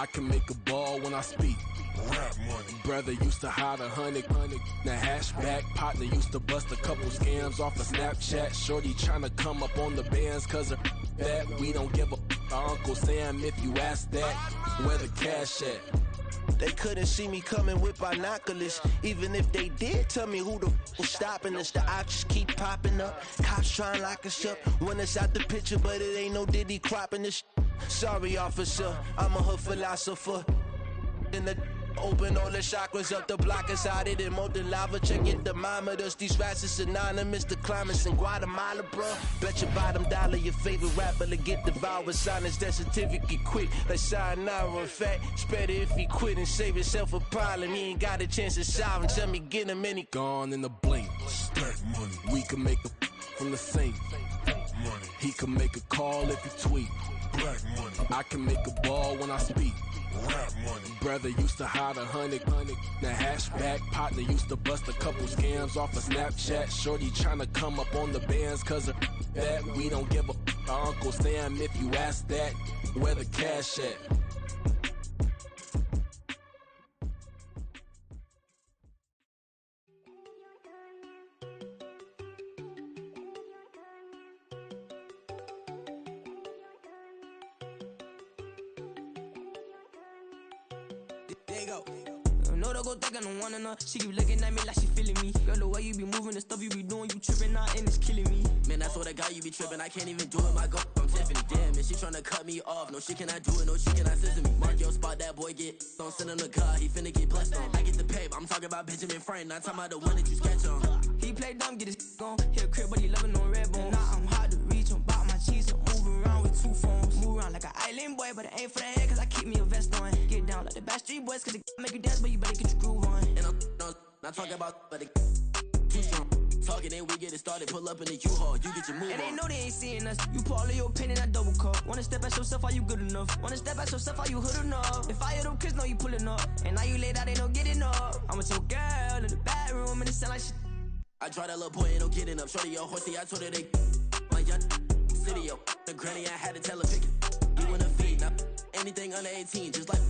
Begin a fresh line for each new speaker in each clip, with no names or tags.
I can make a ball when I speak.
Rap money.
Brother used to hide 100. The hashback partner used to bust a couple scams off of Snapchat. Shorty tryna come up on the bands cause of that. We don't give a Uncle Sam if you ask that. Where the cash at?
They couldn't see me coming with binoculars. Even if they did, tell me who the was stopping us. The options keep popping up. Cops trying to lock us up when it's out the picture, but it ain't no Diddy cropping this. Sorry, officer, I'm a hood philosopher. In the open all the chakras up, the block is out it and molten lava. Check your thermometers. These rats is synonymous to climates in Guatemala, bro. Bet your bottom dollar your favorite rapper to get devoured. Sign his death certificate quick. Like sayonara. In fact, it's better if he quit and save himself a problem. He ain't got a chance to solve him. Tell me get him any
gone in the blink.
Stack money.
We can make a from the sink.
Money.
He can make a call if he tweet.
Black money.
I can make a ball when I speak.
Rap money.
Brother used to hide 100. The hashback partner used to bust a couple scams off of Snapchat. Shorty tryna come up on the bands cause of that. We don't give a Uncle Sam if you ask that. Where the cash at?
No, don't go think I don't want enough. She keep looking at me like she feeling me. Girl, the way you be moving, the stuff you be doing, you tripping out and it's killing me.
Man, I swear to God, you be tripping. I can't even do it. My girl, I'm Tiffany. Damn, and she tryna cut me off. No shit cannot do it. No shit cannot scissor me. Mark your spot, that boy get. Don't send him to God. He finna get blessed on. I get the paper. I'm talking about Benjamin Franklin. Not talking about the one that you sketch on.
He play dumb, get his gone. Hit a crib, but he loving on red bone. Now I'm hard to reach. I'm bout my cheese. I'm moving around with two phones. Move around like an island boy, but it ain't for the head, cause I keep me a vest on. Get down like the Backstreet Boys, cause it make you dance, but you better get your groove on.
And I'm not talking about, but it too strong. Talking and we get it started, pull up in the U-Haul, you get your move on.
And they know they ain't seeing us. You put all of your pen in that double cup. Wanna step at yourself, are you good enough? Wanna step at yourself, are you hood enough? If I hear them kids, know you pulling up. And now you laid out, they don't get enough. I'm with your girl in the bedroom, and it sound like shit.
I draw that little boy, ain't no getting up. Shorty, your horsey, I told her they my young city, yo. The granny, I had to tell her pick it. You in a feed, now anything under 18, just like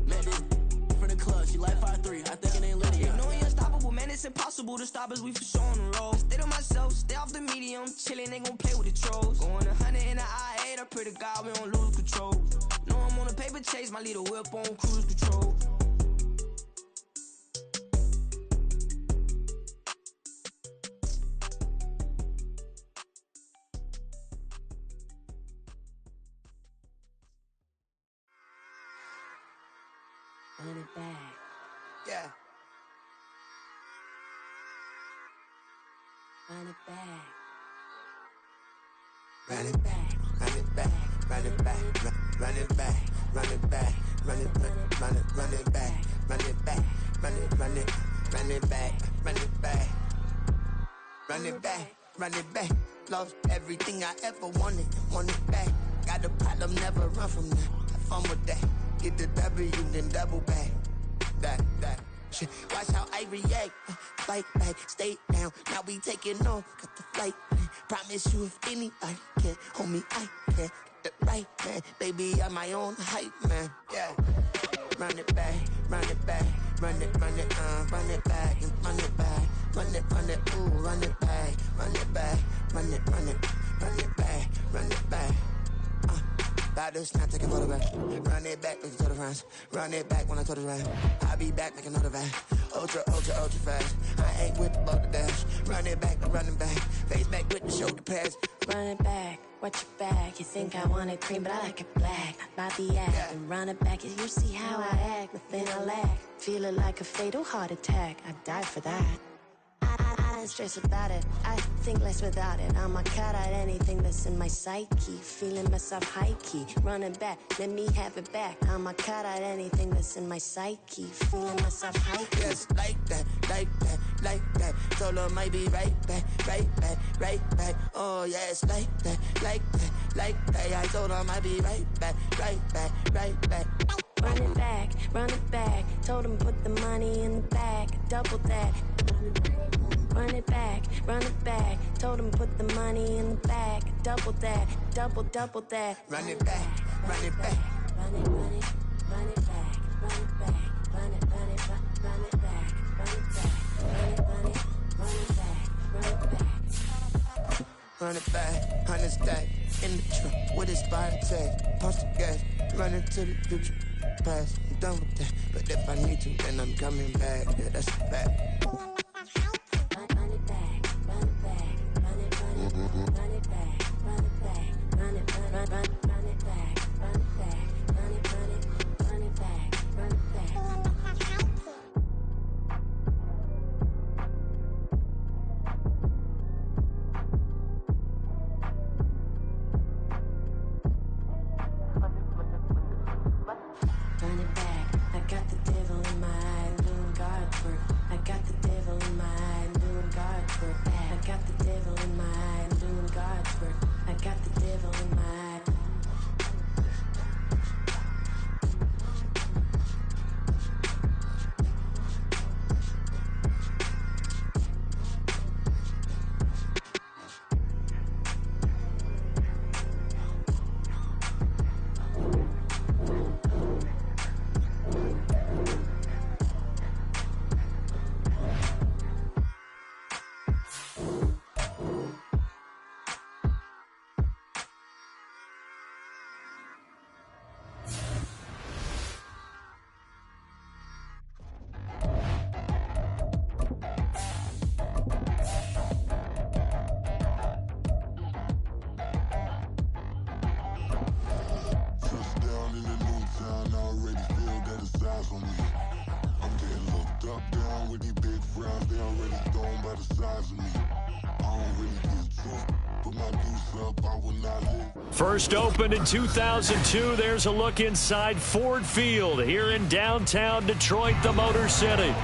man, this from the club, she like 5'3", I think it ain't Lydia.
They know we unstoppable, man, it's impossible to stop us, we for sure on the road. Stay to myself, stay off the medium, chillin', they gon' play with the trolls. Going 100 in the I-8, I pray to God we don't lose control. Know I'm on a paper chase, my leader whip on cruise control.
Run it back.
Yeah.
Run it back.
Run it back, run it back, run it back, run it back, run it back, run it back, run it back, run it back, run it back, run it back, run it back, run it back. Lost everything I ever wanted, want it back. Got a problem, never run from that. Have fun with that. Get the W, then double back. That shit. Watch how I react. Fight back, stay down. Now we taking off. Got the flight. Promise you if anybody can hold me, I can. Get the right man. Baby, I'm my own hype man. Yeah. Run it back, run it back, run it back, run it back, run it back, ooh, run it back, run it back, run it back, run it back. About to snap, take a photograph. Run it back, make it to the friends. Run it back when I told it right. I'll be back, make another back. Ultra fast. I ain't with about the dash. Run it back, face back with the shoulder pads.
Run it back, watch your back. You think I want it cream, but I like it black. About the act, yeah. And run it back, as you see how I act. Nothing I lack, feel it like a fatal heart attack. I'd die for that. I don't stress about it, I think less without it. I'ma cut out anything that's in my psyche. Feeling myself high-key, running back, let me have it back. I'ma cut out anything that's in my psyche. Feeling myself high-key.
Yes, like that, like that, like that. Told her might be right back, right back, right back. Oh yes, like that, like that, like that. I told her might be right back, right back, right back.
Run it back, run it back. Told him put the money in the bag, double that. Run it back, run it back. Told him put the money in the bag, double that, double that.
Run it back, run it back.
Run it, run it, run it.
run it back, 100 stack in the trunk with expired tag. Punch the gas, run into the future. Past, I'm done with that. But if I need to, then I'm coming back. Yeah, that's a fact.
Run it back, run it back, run it back, run it back, run it back, run it back, run it back, run it back, run it back, run it back, run it back. Run it back, I got the devil in my eye, doing God's work. I got the devil in my eye, doing God's work. I got the devil in my eye, doing God's work. I got the devil in my eye.
First opened in 2002, there's a look inside Ford Field here in downtown Detroit, the Motor City.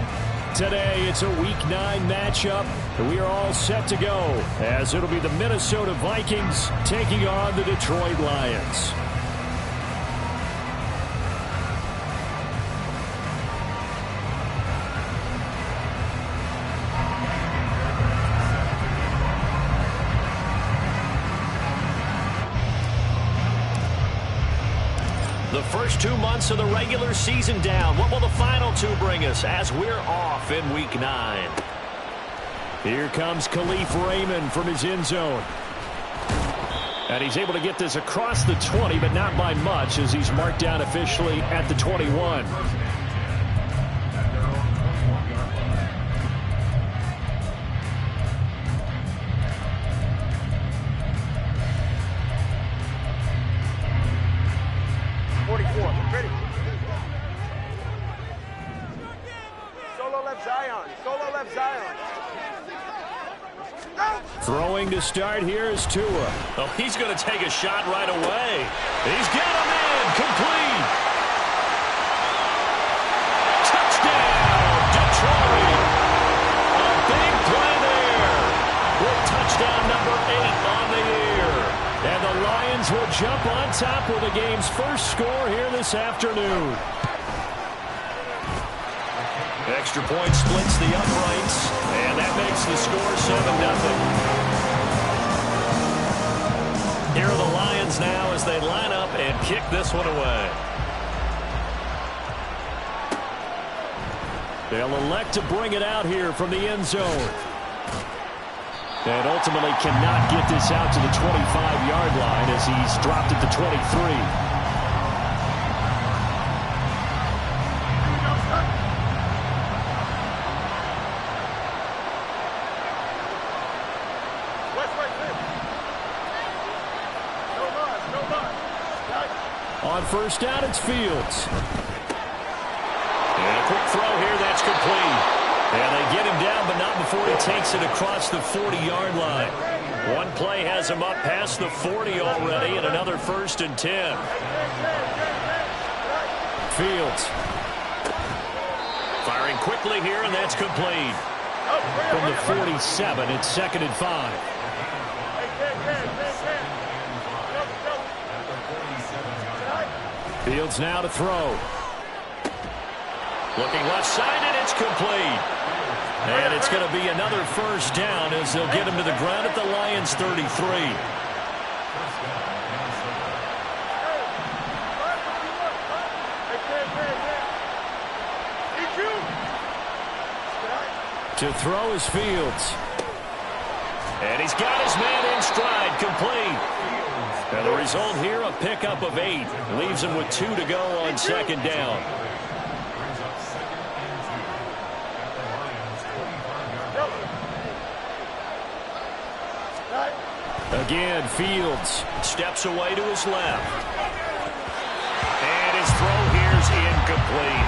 Today, it's a Week 9 matchup, and we are all set to go, as it'll be the Minnesota Vikings taking on the Detroit Lions. The first 2 months of the regular season down. What will the final 2 bring us as we're off in Week 9? Here comes Khalif Raymond from his end zone. And he's able to get this across the 20, but not by much, as he's marked down officially at the 21. Throwing to start here is Tua. Oh, he's going to take a shot right away. He's got him in. Complete. Touchdown, Detroit. A big play there. With touchdown number 8 on the year. And the Lions will jump on top with the game's first score here this afternoon. Extra point splits the uprights, and that makes the score 7-0. Here are the Lions now as they line up and kick this one away. They'll elect to bring it out here from the end zone. And ultimately cannot get this out to the 25-yard line as he's dropped at the 23. On first down, it's Fields. And a quick throw here, that's complete. And they get him down, but not before he takes it across the 40-yard line. One play has him up past the 40 already, and another 1st and 10. Fields. Firing quickly here, and that's complete. From the 47, it's 2nd and 5. Fields now to throw. Looking left side, and it's complete. And it's going to be another 1st down as they'll get him to the ground at the Lions' 33. To throw is Fields. And he's got his man in stride, complete. And the result here, a pickup of 8. Leaves him with 2 to go on second down. Again, Fields steps away to his left. And his throw here's incomplete.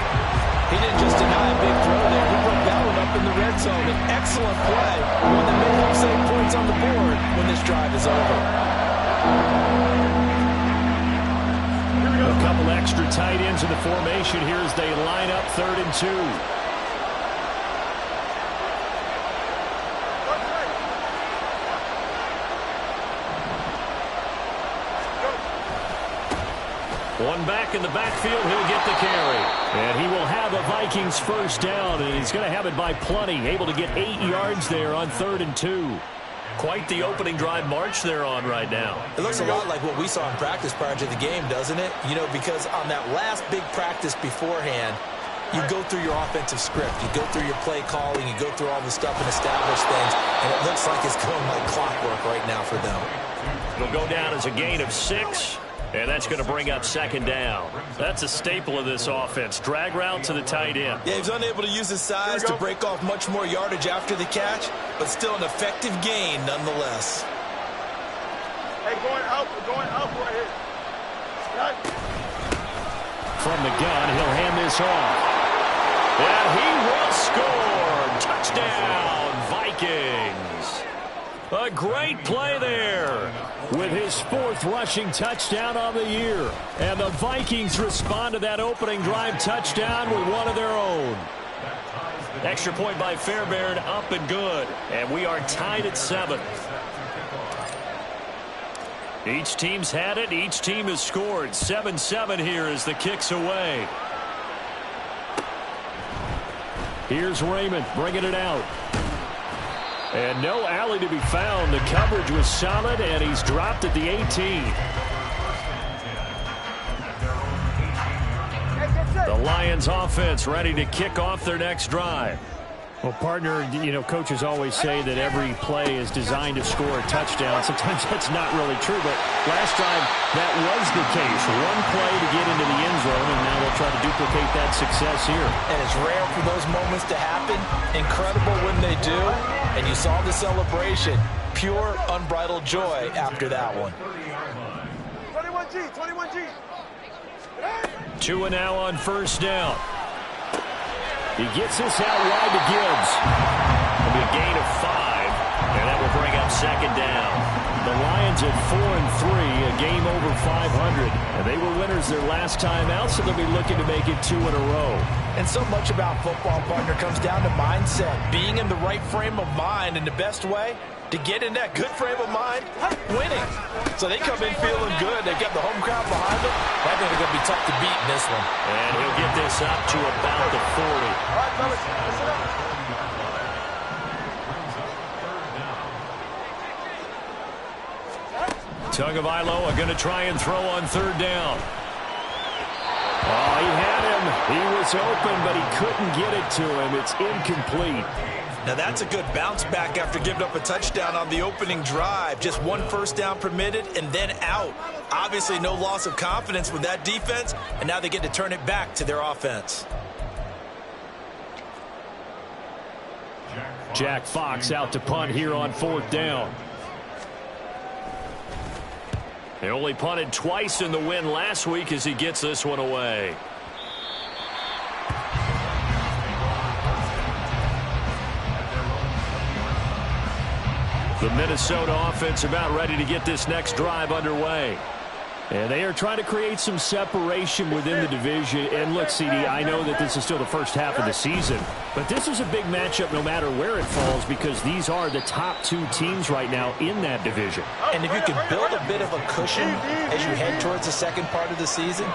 He didn't just deny a big throw there. He broke that one up in the red zone. An excellent play. One that may help save points on the board when this drive is over.
A couple extra tight ends in the formation here as they line up 3rd and 2. One back in the backfield, he'll get the carry. And he will have a Vikings first down, and he's going to have it by plenty. Able to get 8 yards there on 3rd and 2. Quite the opening drive march they're on right now.
It looks a lot like what we saw in practice prior to the game, doesn't it? You know, because on that last big practice beforehand, you go through your offensive script. You go through your play calling. You go through all the stuff and establish things. And it looks like it's going like clockwork right now for them.
It'll go down as a gain of 6. And that's going to bring up second down. That's a staple of this offense. Drag route to the tight end.
Yeah, he's unable to use his size to break off much more yardage after the catch, but still an effective gain nonetheless.
Hey, going up right here. Right.
From the gun, he'll hand this off. And he will score. Touchdown, Vikings. A great play there with his 4th rushing touchdown on the year. And the Vikings respond to that opening drive touchdown with one of their own. Extra point by Fairbairn, up and good. And we are tied at 7. Each team's had it. Each team has scored. 7-7 here as the kick's away. Here's Raymond bringing it out. And no alley to be found. The coverage was solid, and he's dropped at the 18. The Lions offense ready to kick off their next drive. Well, partner, you know, coaches always say that every play is designed to score a touchdown. Sometimes that's not really true, but last drive that was the case. One play to get into the end zone, and now they'll try to duplicate that success here.
And it's rare for those moments to happen. Incredible when they do. And you saw the celebration. Pure, unbridled joy after that one.
21G.
2 and now on first down. He gets this out wide to Gibbs. It'll be a gain of 5, and that will bring up second down. The Lions at 4-3, a game over 500. And they were winners their last time out, so they'll be looking to make it 2 in a row.
And so much about football, partner, comes down to mindset. Being in the right frame of mind, and the best way to get in that good frame of mind, winning. So they come in feeling good. They've got the home crowd behind them. I think they're going to be tough to beat in this one.
And he'll get this up to about the 40.
All right, fellas, listen up.
Tagovailoa are going to try and throw on third down. Oh, he had him. He was open, but he couldn't get it to him. It's incomplete.
Now that's a good bounce back after giving up a touchdown on the opening drive. Just 1 first down permitted and then out. Obviously no loss of confidence with that defense, and now they get to turn it back to their offense.
Jack Fox out to punt here on 4th down. They only punted twice in the win last week as he gets this one away. The Minnesota offense about ready to get this next drive underway. And they are trying to create some separation within the division. And look, CD, I know that this is still the first half of the season, but this is a big matchup no matter where it falls because these are the top 2 teams right now in that division.
And if you can build a bit of a cushion as you head towards the second part of the season,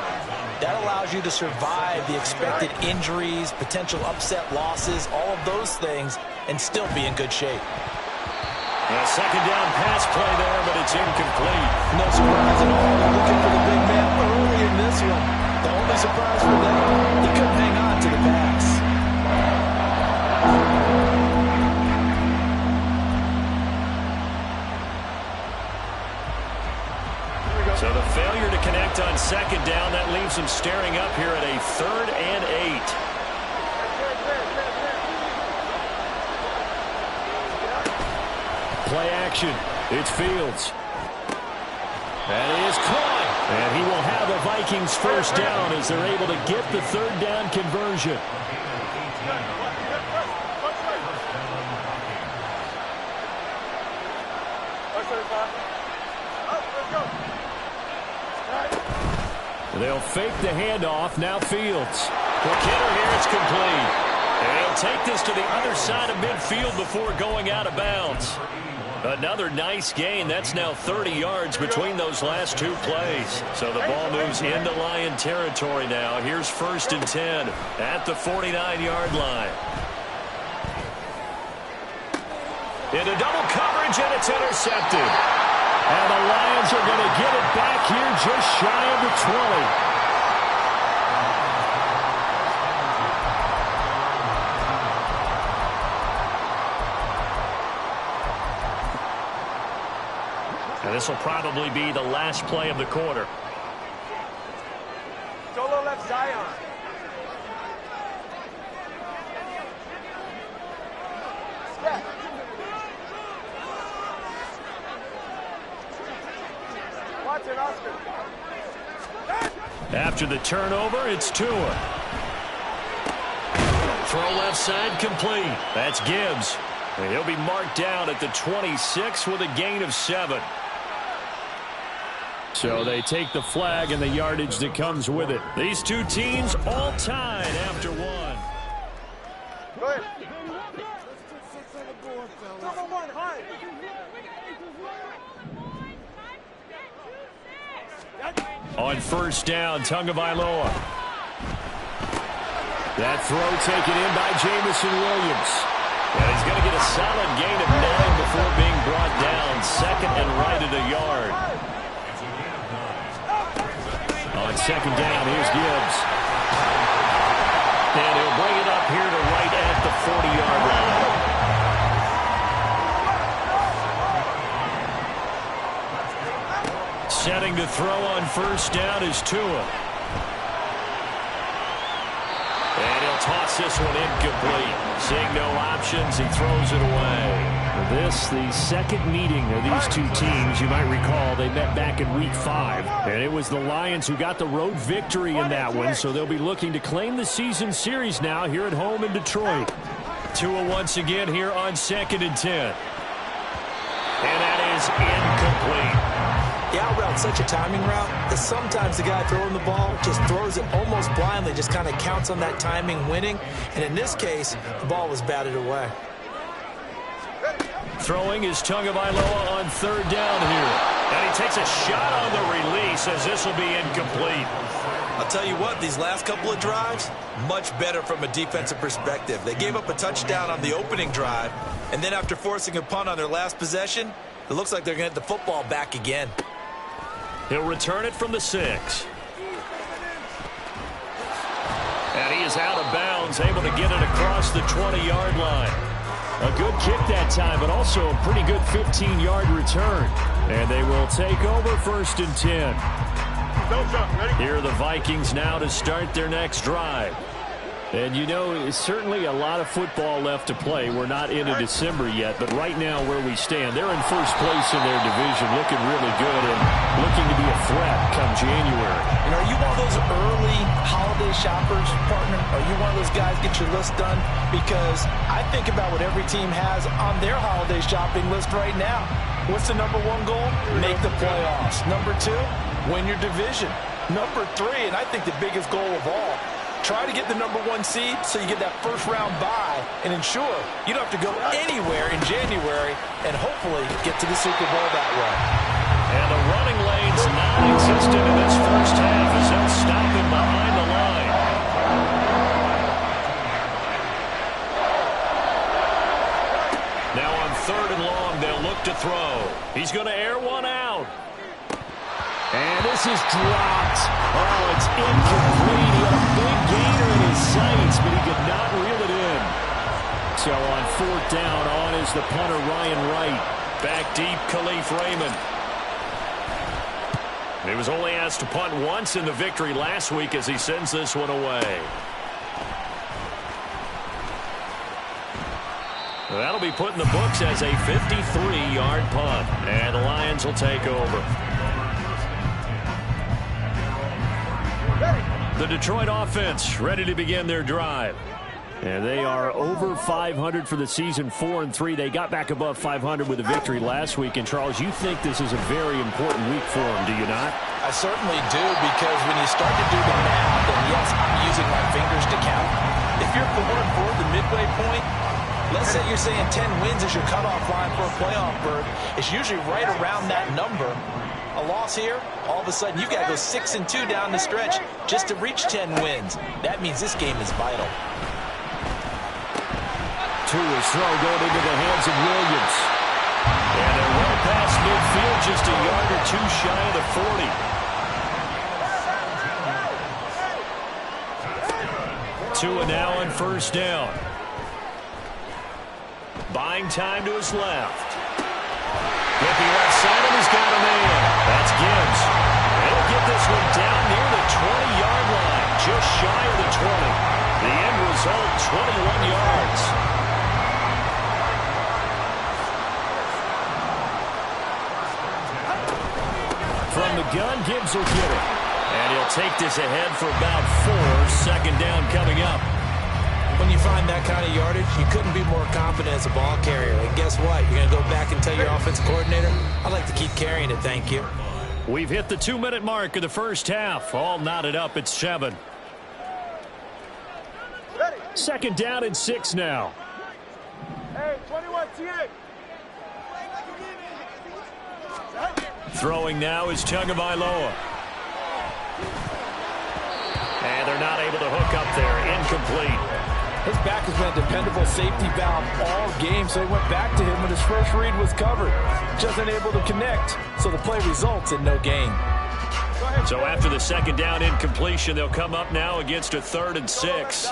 that allows you to survive the expected injuries, potential upset losses, all of those things, and still be in good shape.
A second down pass play there, but it's incomplete.
No surprise at all. They're looking for the big man early in this one. The only surprise for them, he couldn't hang on to the pass.
squaring up here at a 3rd and 8. Play action. It's Fields. That is caught. And he will have a Vikings first down as they're able to get the 3rd down conversion. They'll fake the handoff. Now Fields. McKinnon here. It's complete. And he'll take this to the other side of midfield before going out of bounds. Another nice gain. That's now 30 yards between those last 2 plays. So the ball moves into Lion territory now. Here's 1st and 10 at the 49-yard line. Into double coverage, and it's intercepted. And the Lions are going to get it back here just shy of the 20. And this will probably be the last play of the quarter.
Solo left Zion. Step. Watson, Oscar.
After the turnover, it's Tua. Throw left side complete. That's Gibbs. And he'll be marked down at the 26 with a gain of 7. So they take the flag and the yardage that comes with it. These two teams all tied after 1.
Go ahead. Number 1, high.
On 1st down, Tagovailoa. That throw taken in by Jamison Williams. And he's going to get a solid gain of 9 before being brought down. 2nd and right at a yard. On 2nd down, here's Gibbs. And he'll bring it up here to right at the 40-yard line. Setting to throw on 1st down is Tua. And he'll toss this one incomplete. Seeing no options, he throws it away. This, the second meeting of these two teams. You might recall they met back in Week 5. And it was the Lions who got the road victory in that one, so they'll be looking to claim the season series now here at home in Detroit. Tua once again here on 2nd and 10. And that is incomplete.
The out route, such a timing route, that sometimes the guy throwing the ball just throws it almost blindly, just kind of counts on that timing winning. And in this case, the ball was batted away.
Throwing is Tagovailoa on 3rd down here. And he takes a shot on the release as this will be incomplete.
I'll tell you what, these last couple of drives, much better from a defensive perspective. They gave up a touchdown on the opening drive, and then after forcing a punt on their last possession, it looks like they're going to get the football back again.
He'll return it from the 6. And he is out of bounds, able to get it across the 20-yard line. A good kick that time, but also a pretty good 15-yard return. And they will take over 1st and 10.
Don't jump. Ready?
Here are the Vikings now to start their next drive. And you know, it's certainly a lot of football left to play. We're not into December yet, but right now where we stand, they're in 1st place in their division, looking really good and looking to be a threat come January.
And are you one of those early holiday shoppers, partner? Are you one of those guys get your list done? Because I think about what every team has on their holiday shopping list right now. What's the number 1 goal? Make the playoffs. Number 2, win your division. Number 3, and I think the biggest goal of all, try to get the number 1 seed so you get that 1st round bye and ensure you don't have to go anywhere in January and hopefully get to the Super Bowl that way.
And the running lane's non-existent in this first half as they'll stop him behind the line. Now on 3rd and long, they'll look to throw. He's going to air one out. And this is dropped. Oh, it's incomplete. He had a big gainer in his sights, but he could not reel it in. So on 4th down, on is the punter, Ryan Wright. Back deep, Khalif Raymond. He was only asked to punt once in the victory last week as he sends this one away. That'll be put in the books as a 53-yard punt. And the Lions will take over. The Detroit offense ready to begin their drive. And they are over 500 for the season, 4-3. They got back above 500 with a victory last week. And, Charles, you think this is a very important week for them, do you not?
I certainly do, because when you start to do the math, and yes, I'm using my fingers to count, if you're 4-4 the midway point, let's say you're saying 10 wins is your cutoff line for a playoff berth. It's usually right around that number. A loss here, all of a sudden you've got to go 6-2 down the stretch just to reach 10 wins. That means this game is vital.
Tua's throw going into the hands of Williams. And they're well past midfield, just a yard or two shy of the 40. Tua now on first down. Buying time to his left. Looking left side, and he's got a man. That's Gibbs. He'll get this one down near the 20-yard line, just shy of the 20. The end result, 21 yards. From the gun, Gibbs will get it. And he'll take this ahead for about 4. Second down coming up.
When you find that kind of yardage, you couldn't be more confident as a ball carrier. And guess what? You're going to go back and tell your offensive coordinator, I'd like to keep carrying it, thank you.
We've hit the 2-minute mark of the first half. All knotted up at 7. Second down and 6 now.
Hey, 21 TA.
Throwing now is Tagovailoa. And they're not able to hook up there. Incomplete.
His back has been a dependable safety valve all game, so he went back to him when his first read was covered. Just unable to connect, so the play results in no gain.
So after the second down incompletion, they'll come up now against a 3rd and 6.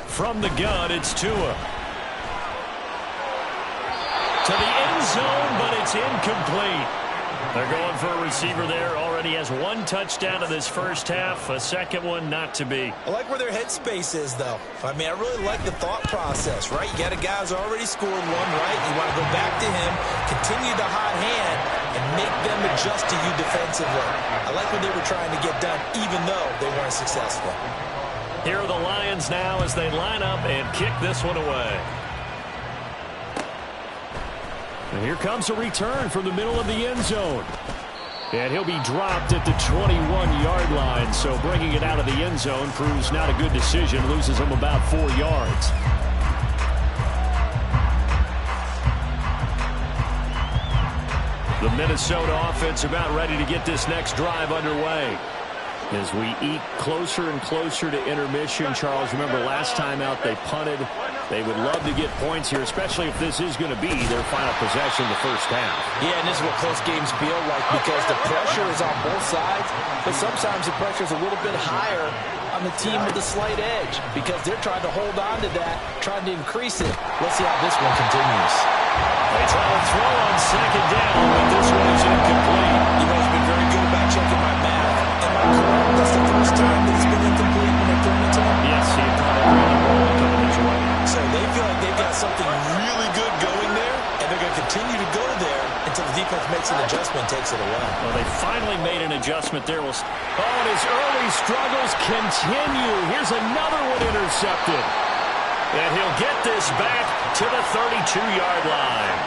From the gun, it's Tua. To the end zone, but it's incomplete. They're going for a receiver there. Already has 1 touchdown in this first half. A second one not to be.
I like where their headspace is, though. I mean, I really like the thought process, right? You got a guy who's already scored one, right? You want to go back to him, continue the hot hand, and make them adjust to you defensively. I like what they were trying to get done, even though they weren't successful.
Here are the Lions now as they line up and kick this one away. And here comes a return from the middle of the end zone. And he'll be dropped at the 21-yard line. So bringing it out of the end zone proves not a good decision. Loses him about 4 yards. The Minnesota offense about ready to get this next drive underway. As we eat closer and closer to intermission, Charles, remember last time out they punted. They would love to get points here, especially if this is going to be their final possession the first half.
Yeah, and this is what close games feel like because the pressure is on both sides, but sometimes the pressure is a little bit higher on the team with the slight edge because they're trying to hold on to that, trying to increase it. Let's see how this one continues.
They try to throw on second down, but this one is incomplete.
You guys have been very good about checking my math. Am I correct? That's the first time that it's been incomplete when they've thrown it to him?
Yes, he had caught a really ball coming his way.
So they feel like they've got something really good going there, and they're going to continue to go there until the defense makes an adjustment and takes it away.
Well, they finally made an adjustment there. Oh, and his early struggles continue. Here's another one intercepted. And he'll get this back to the 32-yard line.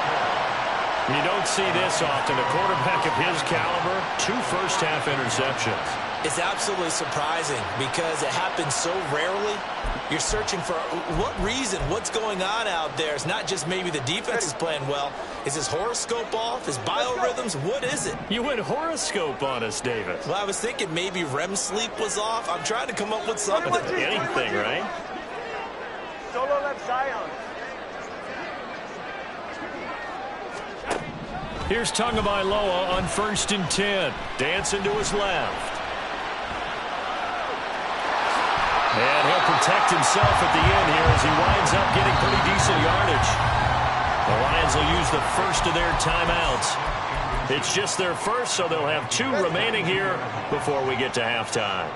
You don't see this often. A quarterback of his caliber, 2 first-half interceptions.
It's absolutely surprising because it happens so rarely. You're searching for what reason, what's going on out there. It's not just maybe the defense is playing well. Is his horoscope off? His biorhythms? What is it?
You went horoscope on us, David.
Well, I was thinking maybe REM sleep was off. I'm trying to come up with something.
Anything, right?
Solo left Zion.
Here's Tagovailoa on 1st and 10. Dancing to his left. And he'll protect himself at the end here as he winds up getting pretty decent yardage. The Lions will use the first of their timeouts. It's just their first, so they'll have 2 remaining here before we get to halftime.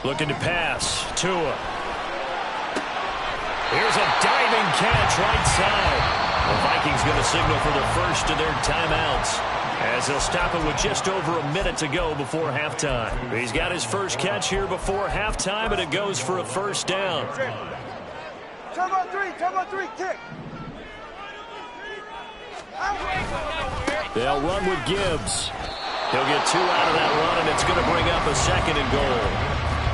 Looking to pass. Tua. Here's a diving catch right side. The Vikings going to signal for the first of their timeouts, as they'll stop it with just over a minute to go before halftime. He's got his first catch here before halftime, and it goes for a first down.
Turbo 3, kick.
They'll run with Gibbs. He'll get 2 out of that run, and it's going to bring up a 2nd and goal.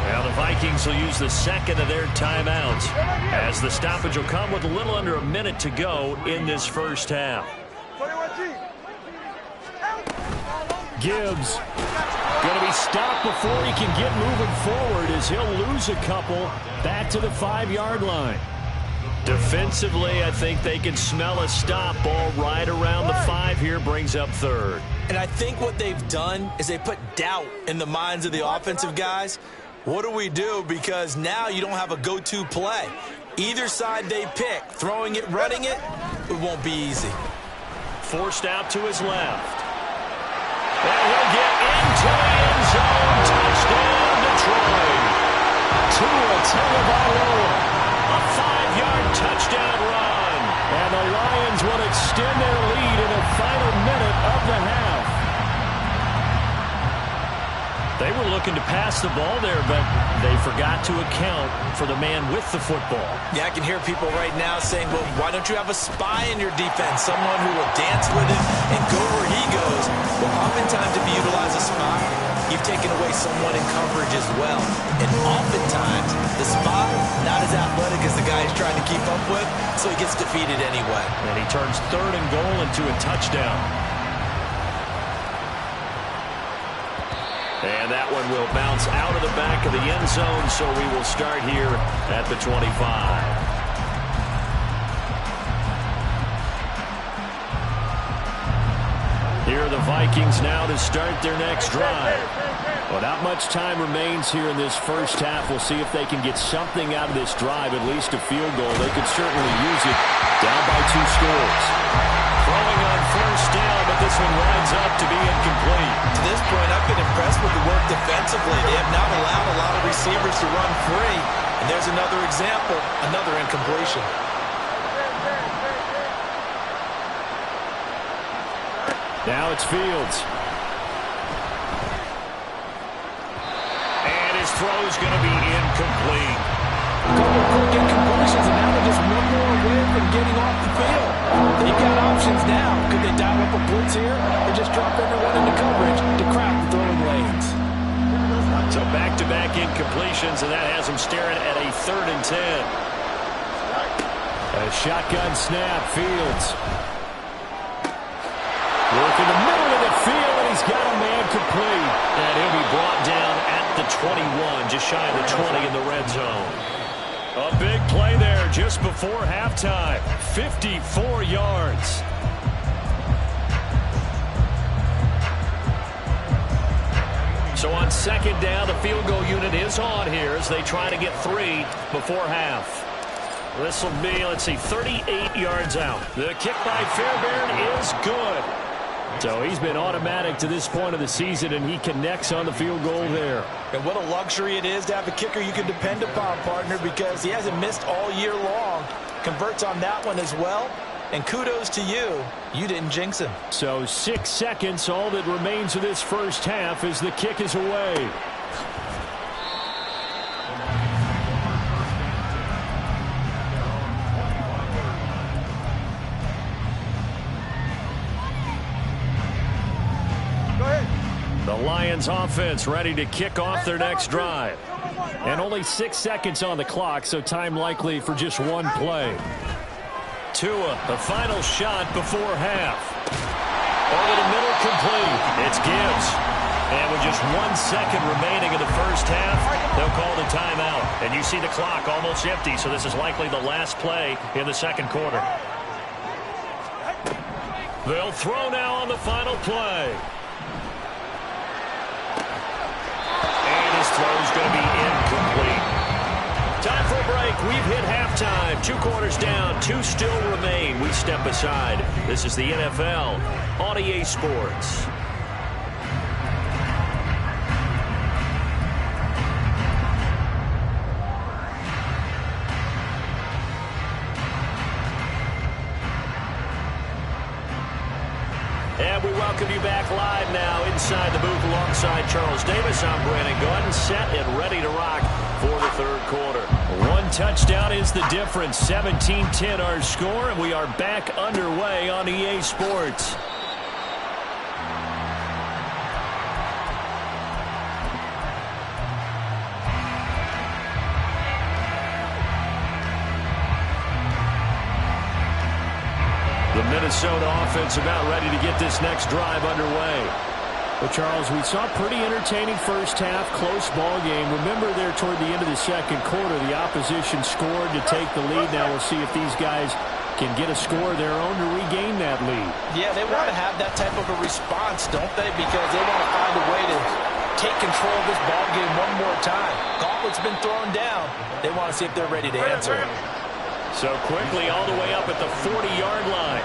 Now the Vikings will use the second of their timeouts, as the stoppage will come with a little under a minute to go in this first half. Gibbs going to be stopped before he can get moving forward, as he'll lose a couple back to the 5-yard line. Defensively, I think they can smell a stop. Ball right around the 5 here, brings up 3rd.
And I think what they've done is they put doubt in the minds of the offensive guys. What do we do? Because now you don't have a go-to play. Either side they pick, throwing it, running it, it won't be easy.
Forced out to his left. And he'll get into the end zone. Touchdown, Detroit. Tua Tagovailoa. A 5-yard touchdown run. And the Lions will extend their lead in the final minute of the half. They were looking to pass the ball there, but they forgot to account for the man with the football.
Yeah, I can hear people right now saying, well, why don't you have a spy in your defense, someone who will dance with him and go where he goes? Well, oftentimes if you utilize a spy, you've taken away someone in coverage as well. And oftentimes, the spy, not as athletic as the guy he's trying to keep up with, so he gets defeated anyway.
And he turns 3rd and goal into a touchdown. And that one will bounce out of the back of the end zone, so we will start here at the 25. Here are the Vikings now to start their next drive. Well, not much time remains here in this first half. We'll see if they can get something out of this drive, at least a field goal. They could certainly use it, down by 2 scores. Throwing on first down, but this one winds up to be incomplete.
To this point, I've been impressed with the work defensively. They have not allowed a lot of receivers to run free. And there's another example, another incompletion.
Now it's Fields. And his throw's going to be incomplete.
A couple of quick incompletions, and now they're just one more away from getting off the field. They've got options now. Could they dial up a blitz here or just drop everyone into coverage to crack the throwing lanes?
So back-to-back incompletions, and that has them staring at a 3rd and 10. A shotgun snap, Fields. Work in the middle of the field, and he's got a man complete. And he'll be brought down at the 21, just shy of the 20 in the red zone. A big play there just before halftime. 54 yards. So on 2nd down, the field goal unit is on here as they try to get 3 before half. This will be, let's see, 38 yards out. The kick by Fairbairn is good. So he's been automatic to this point of the season, and he connects on the field goal there.
And what a luxury it is to have a kicker you can depend upon, partner, because he hasn't missed all year long. Converts on that one as well. And kudos to you. You didn't jinx him.
So 6 seconds, all that remains of this first half as the kick is away. The Lions offense ready to kick off their next drive. And only 6 seconds on the clock, so time likely for just one play. Tua, the final shot before half. Over the middle, complete. It's Gibbs. And with just 1 second remaining in the first half, they'll call the timeout. And you see the clock almost empty, so this is likely the last play in the second quarter. They'll throw now on the final play. And his throw's going to be incomplete. Time for a break. We step aside. This is the NFL on EA Sports. And we welcome you back live now inside the booth alongside Charles Davis. I'm Brandon Gunn, set and ready to rock for the third quarter. One touchdown is the difference. 17-10 our score, and we are back underway on EA Sports. The Minnesota offense about ready to get this next drive underway.
Well, Charles, we saw a pretty entertaining first half, close ball game. Remember there toward the end of the second quarter, the opposition scored to take the lead. Now we'll see if these guys can get a score of their own to regain that lead.
Yeah, they want to have that type of a response, don't they? Because they want to find a way to take control of this ball game one more time. Gauntlet's been thrown down. They want to see if they're ready to answer it.
So quickly all the way up at the 40-yard line.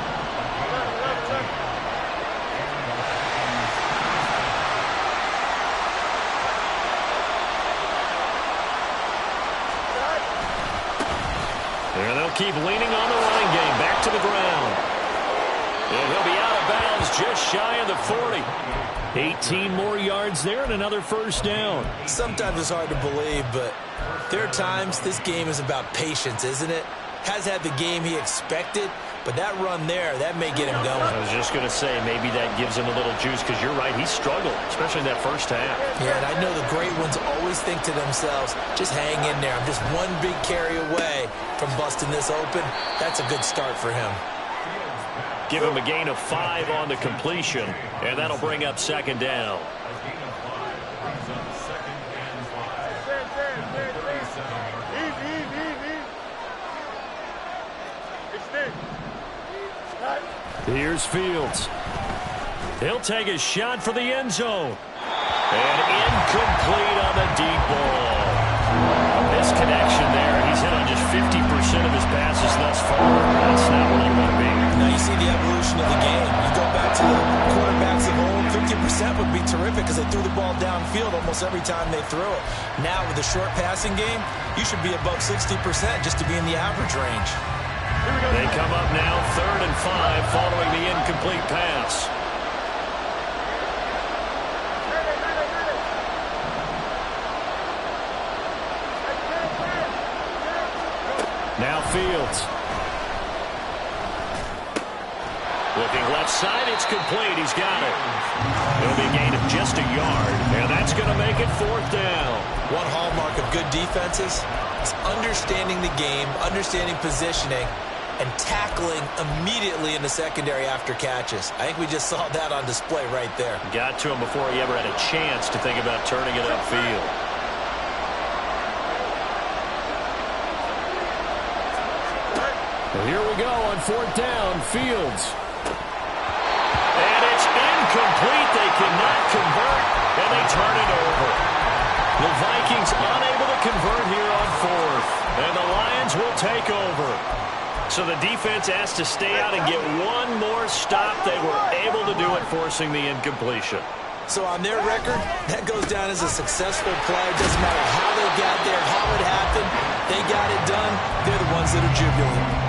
And they'll keep leaning on the running game. Back to the ground. And he'll be out of bounds just shy of the 40. 18 more yards there and another first down.
Sometimes it's hard to believe, but there are times this game is about patience, isn't it? Has had the game he expected, but that run there, that may get him going.
I was just going to say, maybe that gives him a little juice, because you're right, he struggled, especially in that first half.
Yeah, and I know the great ones always think to themselves, just hang in there. I'm just one big carry away from busting this open. That's a good start for him.
Give him a gain of 5 on the completion, and that'll bring up second down. Here's Fields. He'll take a shot for the end zone. And incomplete on the deep ball. A misconnection there. He's hit on just 50% of his passes thus far. That's not where you want to be.
Now you see the evolution of the game. You go back to the quarterbacks of old, 50% would be terrific because they threw the ball downfield almost every time they threw it. Now with the short passing game, you should be above 60% just to be in the average range.
They come up now, 3rd and 5, following the incomplete pass. Now Fields. Looking left side, it's complete. He's got it. It'll be a gain of just a yard, and that's going to make it 4th down.
One hallmark of good defenses is understanding the game, understanding positioning, and tackling immediately in the secondary after catches. I think we just saw that on display right there.
Got to him before he ever had a chance to think about turning it upfield. Well, here we go on 4th down. Fields. And it's incomplete. They cannot convert, and they turn it over. The Vikings unable to convert here on 4th, and the Lions will take over. So the defense has to stay out and get one more stop. They were able to do it, forcing the incompletion.
So on their record, that goes down as a successful play. It doesn't matter how they got there, how it happened. They got it done. They're the ones that are jubilant.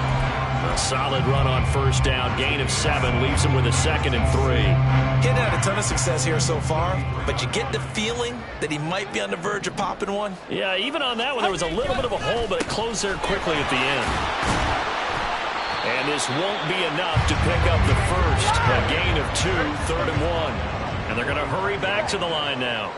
A solid run on 1st down. Gain of 7 leaves them with a 2nd and 3.
He hadn't had a ton of success here so far, but you get the feeling that he might be on the verge of popping one.
Yeah, even on that one, there was a little bit of a hole, but it closed there quickly at the end. And this won't be enough to pick up the first. A gain of 2, 3rd and 1. And they're going to hurry back to the line now.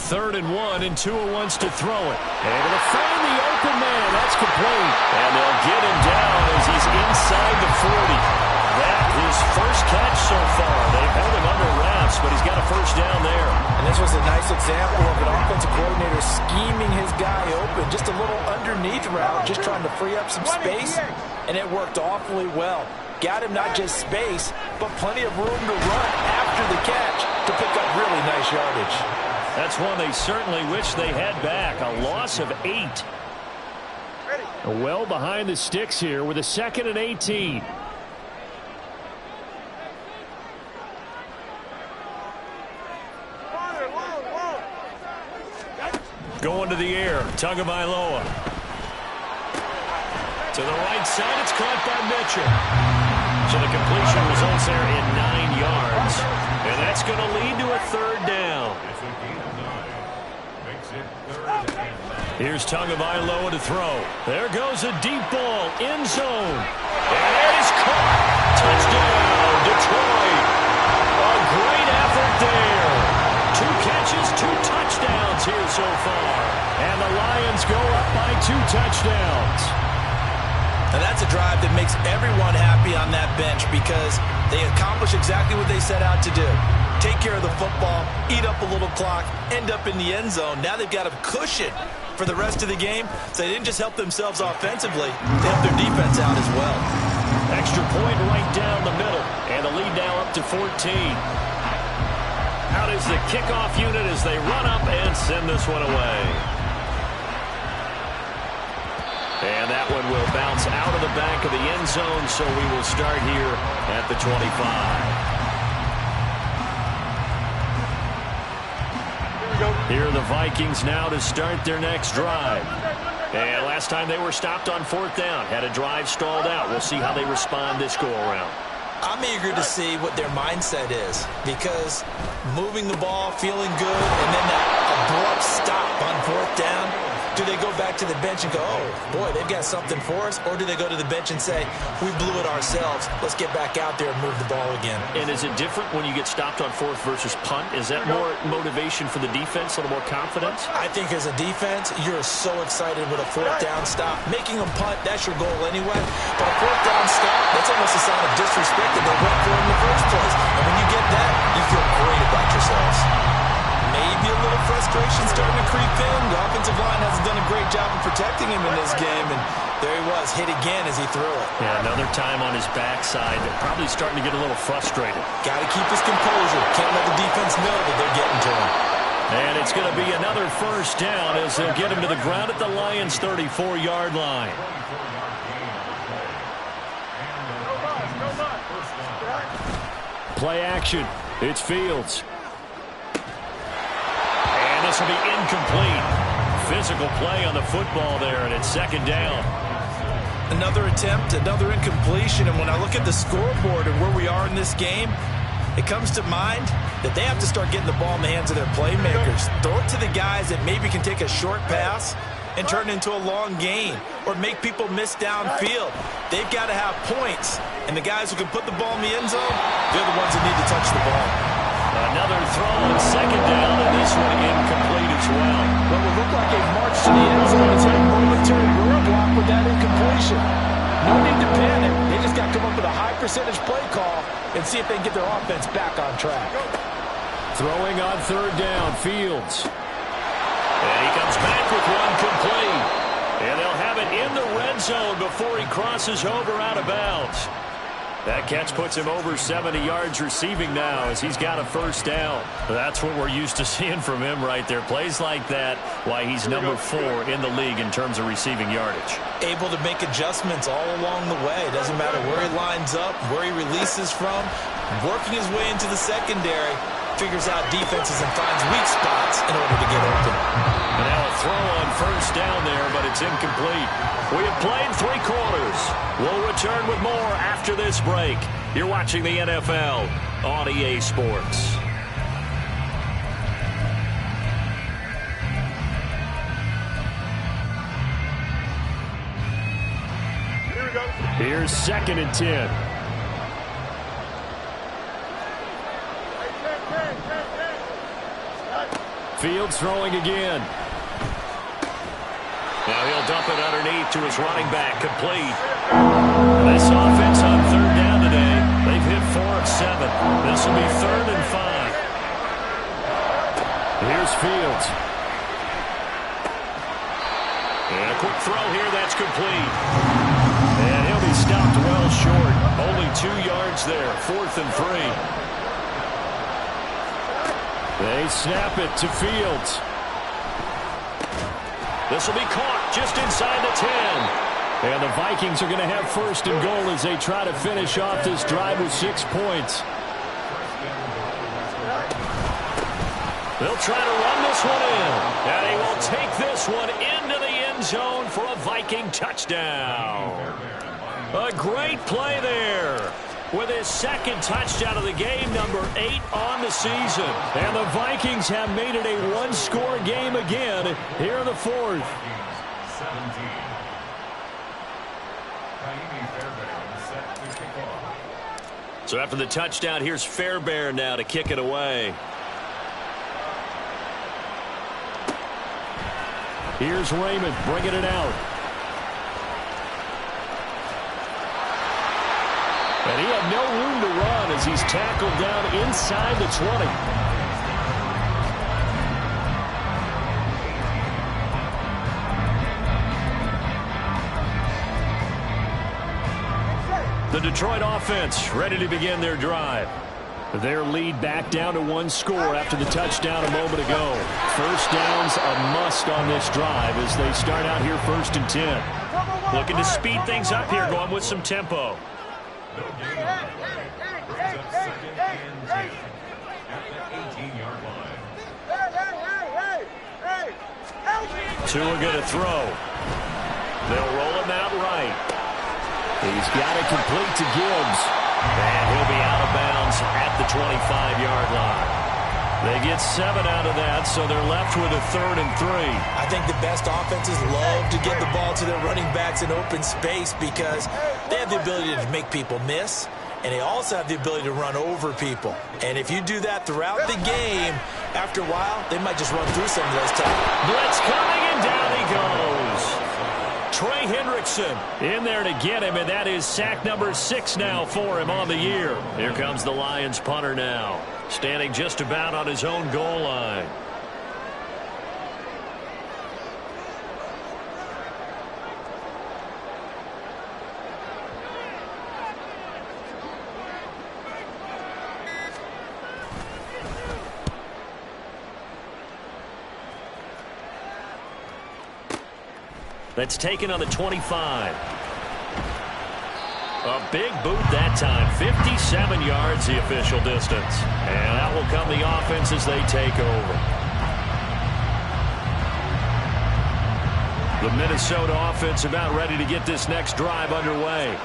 Third and 1, and Tua wants to throw it. Able to find the open man. That's complete. And they'll get him down as he's inside the 40. That his first catch so far. They've held him under wraps, but he's got a first down there.
And this was a nice example of an offensive coordinator scheming his guy open. Just a little underneath route, just trying to free up some space, and it worked awfully well. Got him not just space, but plenty of room to run after the catch to pick up really nice yardage.
That's one they certainly wish they had back. A loss of 8. Well behind the sticks here with a 2nd and 18. Going to the air. Tagovailoa. To the right side. It's caught by Mitchell. So the completion results there in 9 yards. And that's going to lead to a 3rd down. Here's Tagovailoa to throw. There goes a deep ball. End zone. And it is caught. Touchdown, Detroit. A great effort there. 2 catches, 2 touchdowns here so far. And the Lions go up by 2 touchdowns.
And that's a drive that makes everyone happy on that bench because they accomplish exactly what they set out to do. Take care of the football, eat up a little clock, end up in the end zone. Now they've got a cushion for the rest of the game. So they didn't just help themselves offensively, they helped their defense out as well.
Extra point right down the middle. And the lead now up to 14. Out is the kickoff unit as they run up and send this one away. And that one will bounce out of the back of the end zone, so we will start here at the 25. Here are the Vikings now to start their next drive. And last time they were stopped on 4th down, had a drive stalled out. We'll see how they respond this go-around.
I'm eager to see what their mindset is because moving the ball, feeling good, and then that abrupt stop on 4th down, do they go back to the bench and go, oh, boy, they've got something for us? Or do they go to the bench and say, we blew it ourselves. Let's get back out there and move the ball again.
And is it different when you get stopped on 4th versus punt? Is that more motivation for the defense, a little more confidence?
I think as a defense, you're so excited with a 4th down stop. Making them punt, that's your goal anyway. But a 4th down stop, that's almost a sign of disrespect that they went for in the first place. And when you get that, you feel great about yourselves. Maybe a little frustration starting to creep in. The offensive line hasn't done a great job of protecting him in this game, and there he was, hit again as he threw it.
Yeah, another time on his backside. Probably starting to get a little frustrated.
Got to keep his composure. Can't let the defense know that they're getting to him.
And it's going to be another 1st down as they'll get him to the ground at the Lions' 34-yard line. Play action. It's Fields. And this will be incomplete. Physical play on the football there, and it's 2nd down.
Another attempt, another incompletion, and when I look at the scoreboard and where we are in this game, it comes to mind that they have to start getting the ball in the hands of their playmakers. Throw it to the guys that maybe can take a short pass and turn it into a long gain or make people miss downfield. They've got to have points, and the guys who can put the ball in the end zone, they're the ones that need to touch the ball.
Another throw on 2nd down, and this one incomplete as well.
What would look like a march to the end zone has hit a momentary roadblock with that incompletion. No need to panic. They just got to come up with a high percentage play call and see if they can get their offense back on track.
Throwing on 3rd down, Fields. And he comes back with one complete. And they'll have it in the red zone before he crosses over out of bounds. That catch puts him over 70 yards receiving now as he's got a 1st down. That's what we're used to seeing from him right there. Plays like that, why he's number 4 in the league in terms of receiving yardage.
Able to make adjustments all along the way. Doesn't matter where he lines up, where he releases from. Working his way into the secondary. Figures out defenses and finds weak spots in order to get open.
And now a throw on 1st down there, but it's incomplete. We have played 3 quarters. We'll return with more after this break. You're watching the NFL on EA Sports.
Here we go.
Here's 2nd and 10. Fields throwing again. Now he'll dump it underneath to his running back, complete. This offense on 3rd down today, they've hit 4 of 7. This will be 3rd and 5. Here's Fields. And a quick throw here, that's complete. And he'll be stopped well short. Only 2 yards there, 4th and 3. They snap it to Fields. This will be caught just inside the 10. And the Vikings are going to have first and goal as they try to finish off this drive with 6 points. They'll try to run this one in. And he will take this one into the end zone for a Viking touchdown. A great play there. With his second touchdown of the game, number 8 on the season. And the Vikings have made it a one-score game again here in the fourth. So after the touchdown, here's Fairbairn now to kick it away. Here's Raymond bringing it out. And he had no room to run as he's tackled down inside the 20. The Detroit offense ready to begin their drive. Their lead back down to 1 score after the touchdown a moment ago. First down's a must on this drive as they start out here 1st and 10. Looking to speed things up here, going with some tempo. Two are going to throw. They'll roll him out right. He's got it complete to Gibbs. And he'll be out of bounds at the 25-yard line. They get 7 out of that, so they're left with a 3rd and 3.
I think the best offenses love to get the ball to their running backs in open space because they have the ability to make people miss, and they also have the ability to run over people. And if you do that throughout the game, after a while, they might just run through some of those tackles.
Blitz coming, and down he goes. Trey Hendrickson in there to get him, and that is sack number 6 now for him on the year. Here comes the Lions punter now, standing just about on his own goal line. That's taken on the 25. A big boot that time. 57 yards the official distance. And that will come the offense as they take over. The Minnesota offense about ready to get this next drive underway.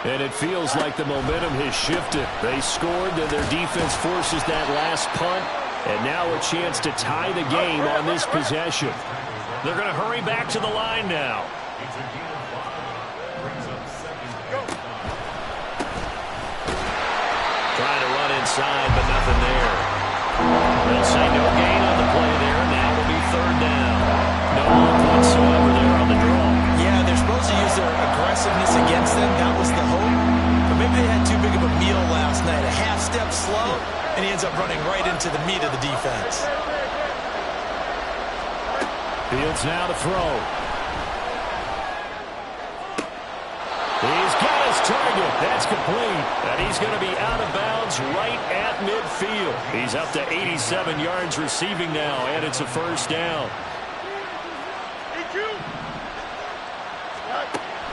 And it feels like the momentum has shifted. They scored, then their defense forces that last punt. And now a chance to tie the game on this possession. They're going to hurry back to the line now. Trying to run inside, but nothing there. They'll say no gain on the play there. Now it'll be 3rd down. No hope whatsoever there on the draw.
Yeah, they're supposed to use their aggressiveness against them. That was the hope. But maybe they had too big of a meal last night. A half step slow, and he ends up running right into the meat of the defense.
Fields now to throw. He's got his target. That's complete. And he's going to be out of bounds right at midfield. He's up to 87 yards receiving now, and it's a 1st down.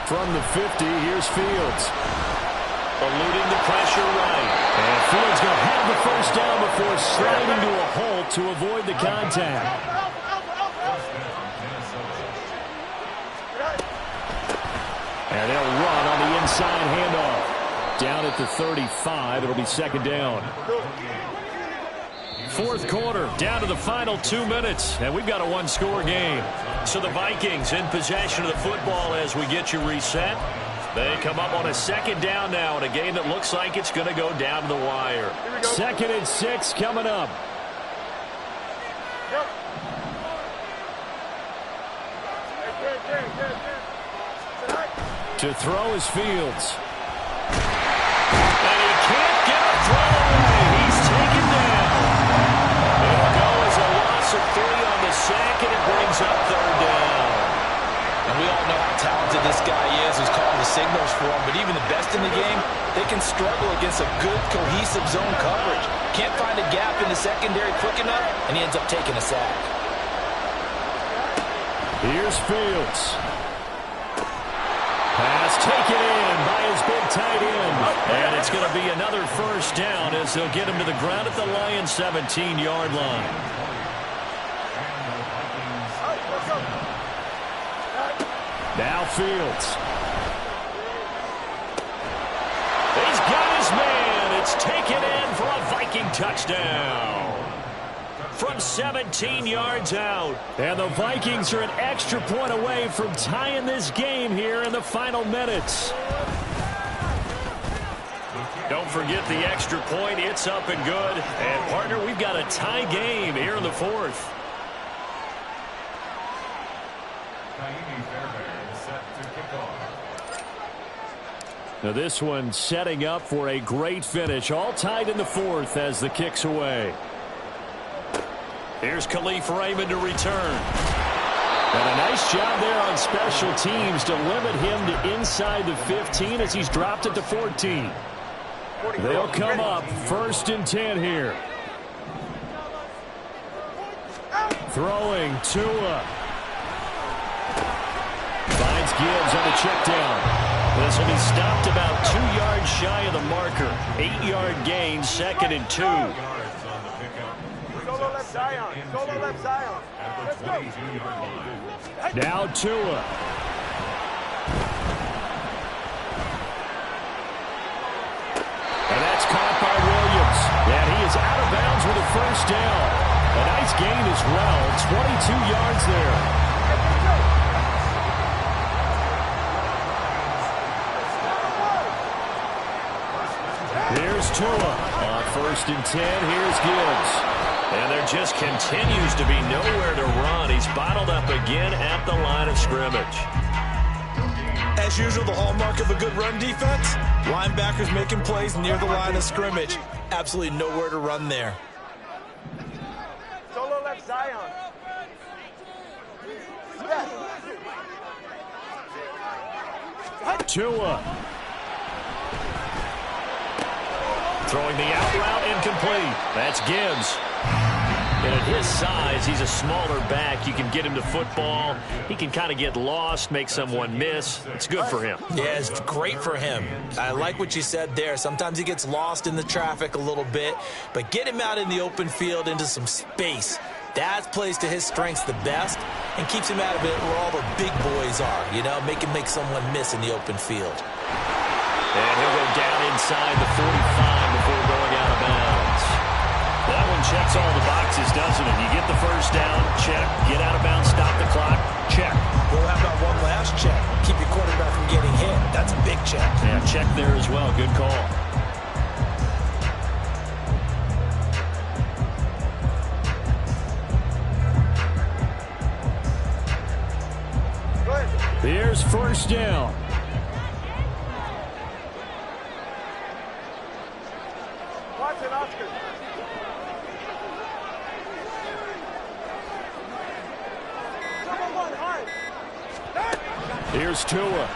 From the 50, here's Fields. Eluding the pressure right. And Fields going to have the 1st down before sliding to a halt to avoid the contact. And they'll run on the inside handoff. Down at the 35, it'll be 2nd down. 4th quarter, down to the final 2 minutes, and we've got a 1-score game. So the Vikings in possession of the football as we get you reset. They come up on a 2nd down now in a game that looks like it's going to go down to the wire. 2nd and 6 coming up. To throw is Fields. And he can't get a throw away. He's taken down. It'll go as a loss of 3 on the sack, and it brings up 3rd down.
And we all know how talented this guy is, who's calling the signals for him. But even the best in the game, they can struggle against a good, cohesive zone coverage. Can't find a gap in the secondary quick enough, and he ends up taking a sack.
Here's Fields. Pass taken in by his big tight end. And it's going to be another first down as they'll get him to the ground at the Lions' 17-yard line. Now Fields. He's got his man. It's taken in for a Viking touchdown. From 17 yards out. And the Vikings are an extra point away from tying this game here in the final minutes. Don't forget the extra point. It's up and good. And, partner, we've got a tie game here in the fourth. Now this one setting up for a great finish. All tied in the fourth as the kick's away. Here's Khalif Raymond to return. And a nice job there on special teams to limit him to inside the 15 as he's dropped it to 14. They'll come up 1st and 10 here. Throwing Tua. Finds Gibbs on the check down. This will be stopped about 2 yards shy of the marker. 8-yard gain, 2nd and 2.
Solo left Zion. Solo left Zion. Let's go.
Now Tua. And that's caught by Williams. And he is out of bounds with a first down. A nice gain as well. 22 yards there. Here's Tua. On 1st and 10, here's Gibbs. And there just continues to be nowhere to run. He's bottled up again at the line of scrimmage.
As usual, the hallmark of a good run defense, linebackers making plays near the line of scrimmage. Absolutely nowhere to run there.
Solo left Zion.
Tua. Throwing the out route incomplete. That's Gibbs. And at his size, he's a smaller back. You can get him to football. He can kind of get lost, make someone miss. It's good for him.
Yeah, it's great for him. I like what you said there. Sometimes he gets lost in the traffic a little bit, but get him out in the open field into some space. That plays to his strengths the best and keeps him out of it where all the big boys are, you know, make someone miss in the open field.
And he'll go down inside the 45 before going out of bounds. That one checks all the boxes, doesn't it? You get the first down, check. Get out of bounds, stop the clock, check.
Well, how about one last check? Keep your quarterback from getting hit. That's a big check.
Yeah, check there as well. Good call. Here's 1st down. Here's Tua.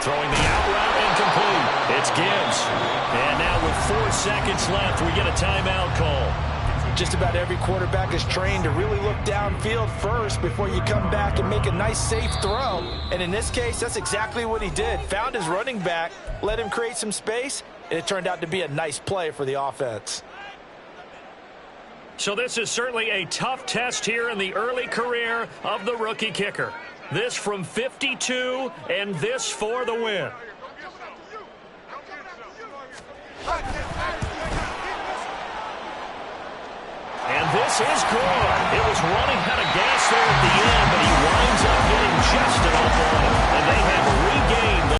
Throwing the out route incomplete. It's Gibbs. And now with 4 seconds left, we get a timeout call.
Just about every quarterback is trained to really look downfield first before you come back and make a nice, safe throw. And in this case, that's exactly what he did. Found his running back, let him create some space, and it turned out to be a nice play for the offense.
So this is certainly a tough test here in the early career of the rookie kicker. This from 52, and this for the win. And this is good. It was running out of gas there at the end, but he winds up getting just enough on it. And they have regained the